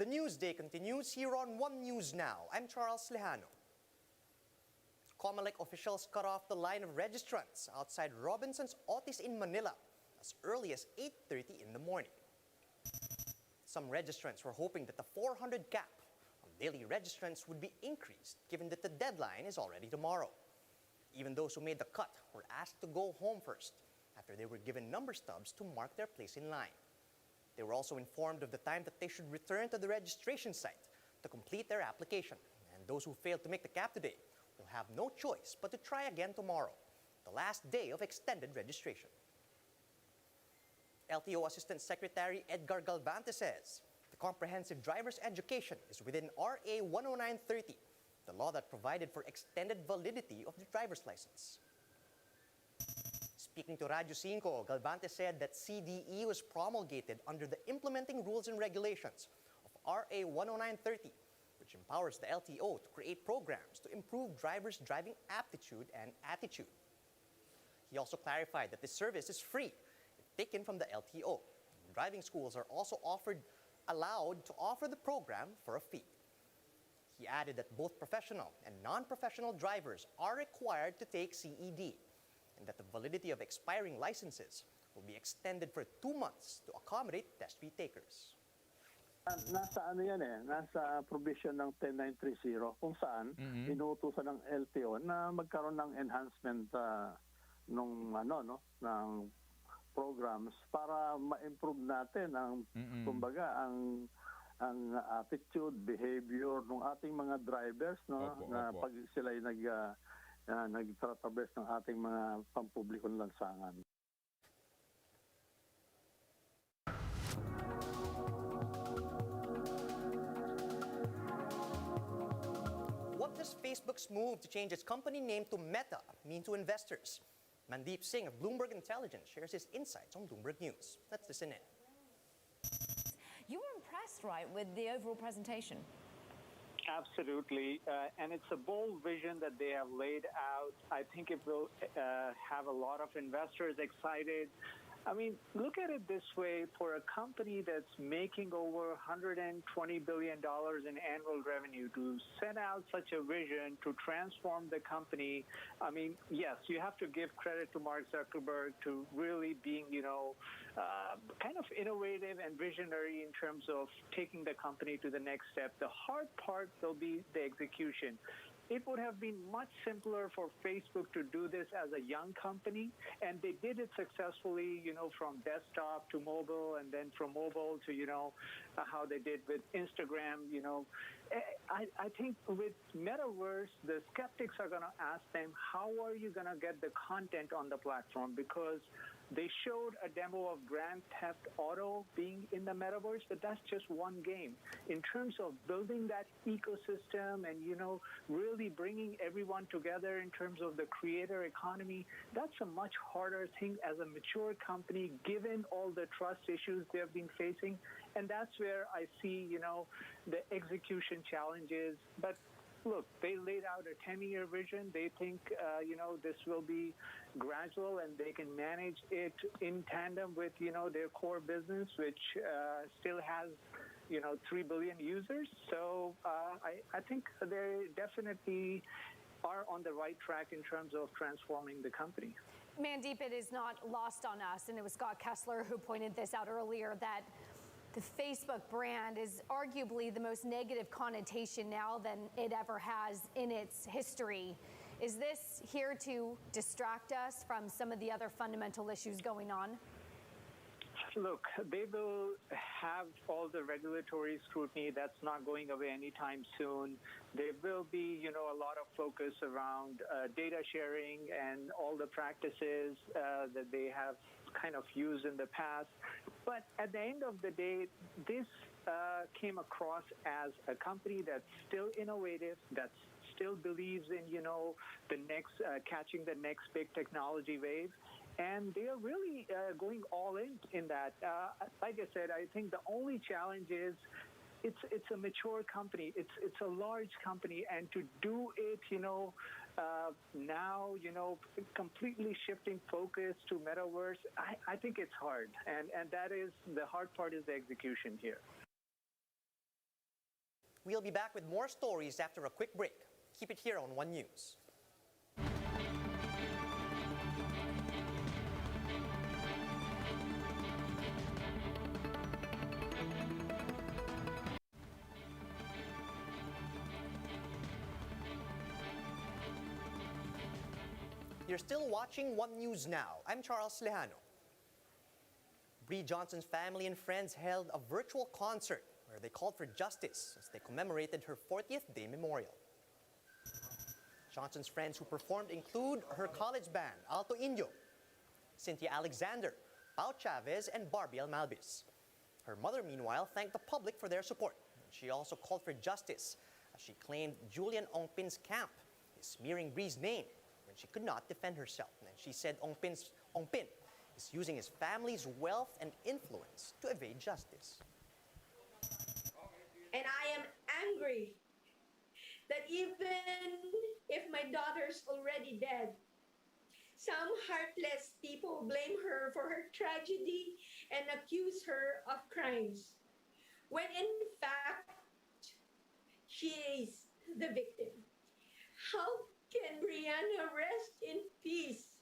The news day continues here on One News Now. I'm Charles Lejano. Comelec officials cut off the line of registrants outside Robinsons Otis in Manila as early as 8:30 in the morning. Some registrants were hoping that the 400 cap on daily registrants would be increased given that the deadline is already tomorrow. Even those who made the cut were asked to go home first after they were given number stubs to mark their place in line. They were also informed of the time that they should return to the registration site to complete their application. And those who failed to make the cap today will have no choice but to try again tomorrow, the last day of extended registration. LTO Assistant Secretary Edgar Galvante says the comprehensive driver's education is within RA 10930, the law that provided for extended validity of the driver's license. Speaking to Radyo 5, Galvante said that CDE was promulgated under the implementing rules and regulations of RA 10930, which empowers the LTO to create programs to improve drivers' driving aptitude and attitude. He also clarified that this service is free if taken from the LTO. Driving schools are also allowed to offer the program for a fee. He added that both professional and non-professional drivers are required to take CED, and that the validity of expiring licenses will be extended for 2 months to accommodate test retakers. Nasa provision ng 10930 kung saan inuutusan ng LTO na magkaroon ng enhancement ng programs para ma-improve natin ang kumbaga ang attitude, behavior ng ating mga drivers pag sila ay nagtratraverse ng ating mga pampublikong lansangan. What does Facebook's move to change its company name to Meta mean to investors? Mandeep Singh of Bloomberg Intelligence shares his insights on Bloomberg News. Let's listen in. You were impressed, right, with the overall presentation? Absolutely, and it's a bold vision that they have laid out. I think it will have a lot of investors excited. I mean, look at it this way. For a company that's making over $120 billion in annual revenue, to set out such a vision to transform the company, I mean, yes, you have to give credit to Mark Zuckerberg to really being, kind of innovative and visionary in terms of taking the company to the next step. The hard part will be the execution. It would have been much simpler for Facebook to do this as a young company, and they did it successfully, from desktop to mobile, and then from mobile to, how they did with Instagram, I think with Metaverse, the skeptics are going to ask them, how are you going to get the content on the platform? Because they showed a demo of Grand Theft Auto being in the Metaverse, but that's just one game. In terms of building that ecosystem and, really bringing everyone together in terms of the creator economy, that's a much harder thing as a mature company, given all the trust issues they have been facing. And that's where I see, the execution challenges. But look, they laid out a 10-year vision. They think, this will be gradual and they can manage it in tandem with, their core business, which still has, 3 billion users. So I think they definitely are on the right track in terms of transforming the company. Mandeep, it is not lost on us, and it was Scott Kessler who pointed this out earlier, that the Facebook brand is arguably the most negative connotation now than it ever has in its history. Is this here to distract us from some of the other fundamental issues going on? Look, they will have all the regulatory scrutiny. That's not going away anytime soon. There will be, a lot of focus around data sharing and all the practices that they have kind of used in the past. But at the end of the day, this came across as a company that's still innovative, that still believes in, the next catching the next big technology wave. And they are really going all in that. Like I said, I think the only challenge is it's a mature company. It's a large company, and to do it, now, completely shifting focus to Metaverse, I think it's hard. And that is the hard part is the execution here. We'll be back with more stories after a quick break. Keep it here on One News. You're still watching One News Now. I'm Charles Lejano. Bree Jonson's family and friends held a virtual concert where they called for justice as they commemorated her 40th day memorial. Jonson's friends who performed include her college band, Alto Indio, Cynthia Alexander, Pao Chavez, and Barbie Almalbis. Her mother, meanwhile, thanked the public for their support. She also called for justice as she claimed Julian Ongpin's camp is smearing Bree's name when she could not defend herself. And she said Ongpin is using his family's wealth and influence to evade justice. And I am angry that even if my daughter's already dead, some heartless people blame her for her tragedy and accuse her of crimes, when in fact, she is the victim. How can Brianna rest in peace?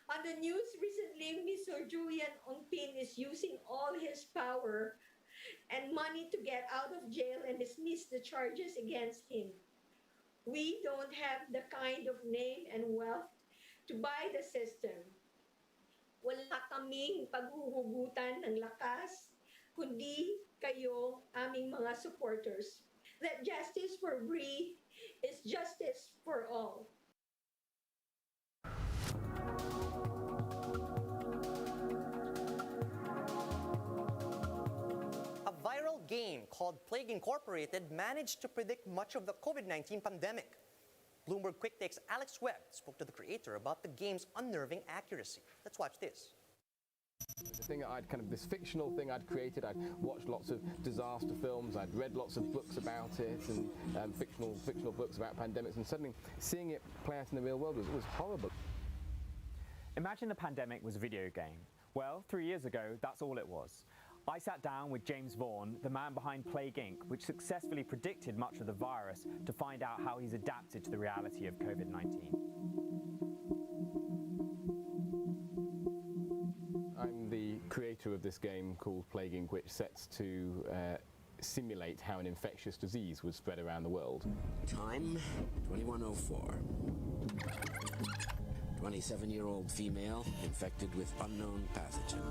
On the news recently, Mr. Julian Ongpin is using all his power and money to get out of jail and dismiss the charges against him. We don't have the kind of name and wealth to buy the system. Wala kaming paghuhugutan ng lakas, kundi kayo, aming mga supporters. That justice for Bree is justice for all. A viral game called Plague Incorporated managed to predict much of the COVID-19 pandemic. Bloomberg Quick Take's Alex Webb spoke to the creator about the game's unnerving accuracy. Let's watch this. The thing this fictional thing I'd created, I'd watched lots of disaster films, I'd read lots of books about it, and fictional books about pandemics, and suddenly seeing it play out in the real world was horrible. Imagine the pandemic was a video game. Well, 3 years ago, that's all it was. I sat down with James Vaughan, the man behind Plague Inc., which successfully predicted much of the virus, to find out how he's adapted to the reality of COVID-19. I'm the creator of this game called Plague Inc., which sets to simulate how an infectious disease would spread around the world. Time, 2104. 27-year-old female infected with unknown pathogen.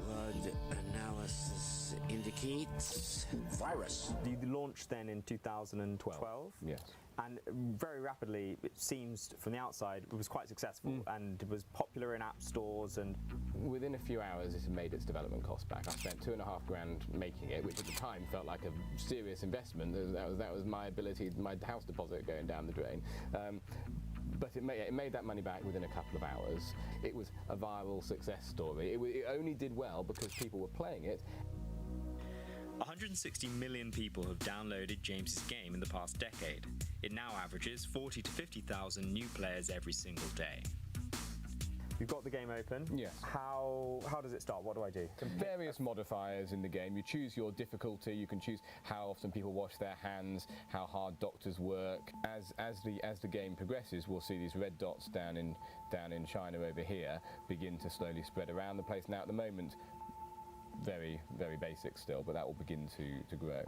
Blood analysis indicates virus. You launched then in 2012? Yes. And very rapidly, it seems from the outside, it was quite successful and it was popular in app stores. And within a few hours, it had made its development costs back. I spent $2,500 making it, which at the time felt like a serious investment. That was my ability, my house deposit going down the drain. But it made that money back within a couple of hours. It was a viral success story. It only did well because people were playing it. 160 million people have downloaded James's game in the past decade. It now averages 40 to 50,000 new players every single day. You've got the game open. Yes. How does it start? What do I do? Various modifiers in the game. You choose your difficulty. You can choose how often people wash their hands, how hard doctors work. As the game progresses, we'll see these red dots down in China over here begin to slowly spread around the place. Now at the moment, very, very basic still, but that will begin to grow.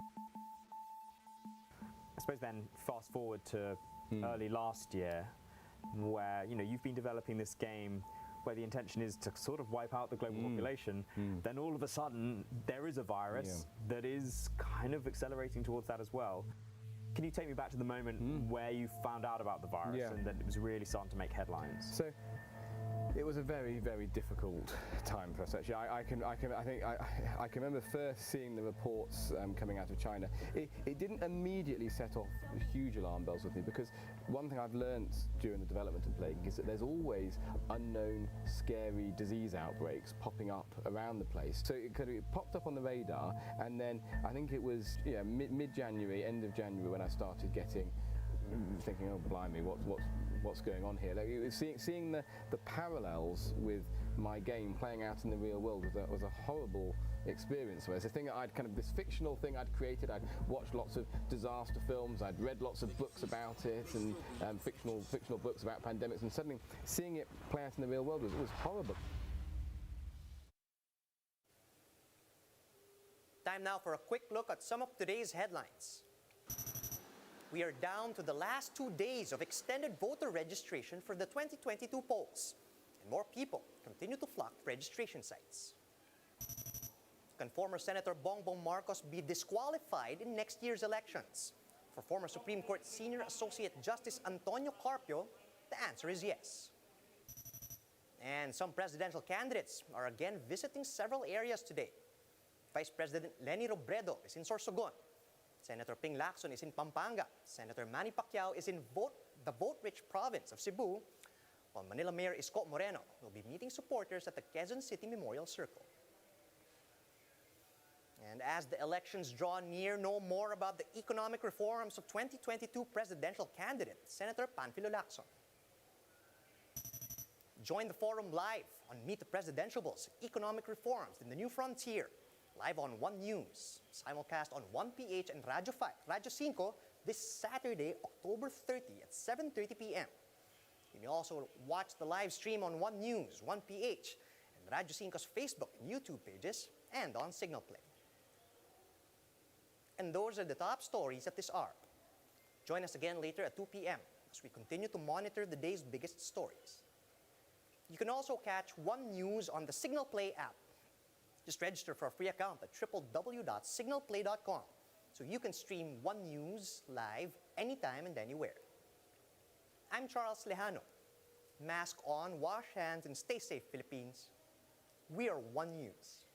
I suppose then fast forward to early last year, where you've been developing this game where the intention is to sort of wipe out the global population, then all of a sudden there is a virus that is kind of accelerating towards that as well. Can you take me back to the moment where you found out about the virus and that it was really starting to make headlines? So it was a very, very difficult time for us actually. I can remember first seeing the reports coming out of China. It didn't immediately set off huge alarm bells with me, because one thing I've learnt during the development of Plague is that there's always unknown, scary disease outbreaks popping up around the place. So it popped up on the radar, and then I think it was mid-January, end of January, when I started thinking, oh blimey, what's going on here? Like, seeing the parallels with my game playing out in the real world was a horrible experience. Whereas the thing I'd this fictional thing I'd created, I'd watched lots of disaster films, I'd read lots of books about it, and fictional books about pandemics, and suddenly seeing it play out in the real world was horrible. Time now for a quick look at some of today's headlines. We are down to the last 2 days of extended voter registration for the 2022 polls, and more people continue to flock to registration sites. Can former Senator Bongbong Marcos be disqualified in next year's elections? For former Supreme Court Senior Associate Justice Antonio Carpio, the answer is yes. And some presidential candidates are again visiting several areas today. Vice President Leni Robredo is in Sorsogon. Senator Ping Lacson is in Pampanga. Senator Manny Pacquiao is in the vote-rich province of Cebu, while Manila Mayor Isko Moreno will be meeting supporters at the Quezon City Memorial Circle. And as the elections draw near, know more about the economic reforms of 2022 presidential candidate, Senator Panfilo Lacson. Join the forum live on Meet the Presidentiables, Economic Reforms in the New Frontier, live on One News, simulcast on 1PH and Radyo 5 this Saturday, October 30 at 7:30 p.m. You may also watch the live stream on One News, 1PH, and Radyo 5's Facebook and YouTube pages, and on Signal Play. And those are the top stories at this hour. Join us again later at 2 p.m. as we continue to monitor the day's biggest stories. You can also catch One News on the Signal Play app. Just register for a free account at www.signalplay.com so you can stream One News live anytime and anywhere. I'm Charles Lejano. Mask on, wash hands, and stay safe, Philippines. We are One News.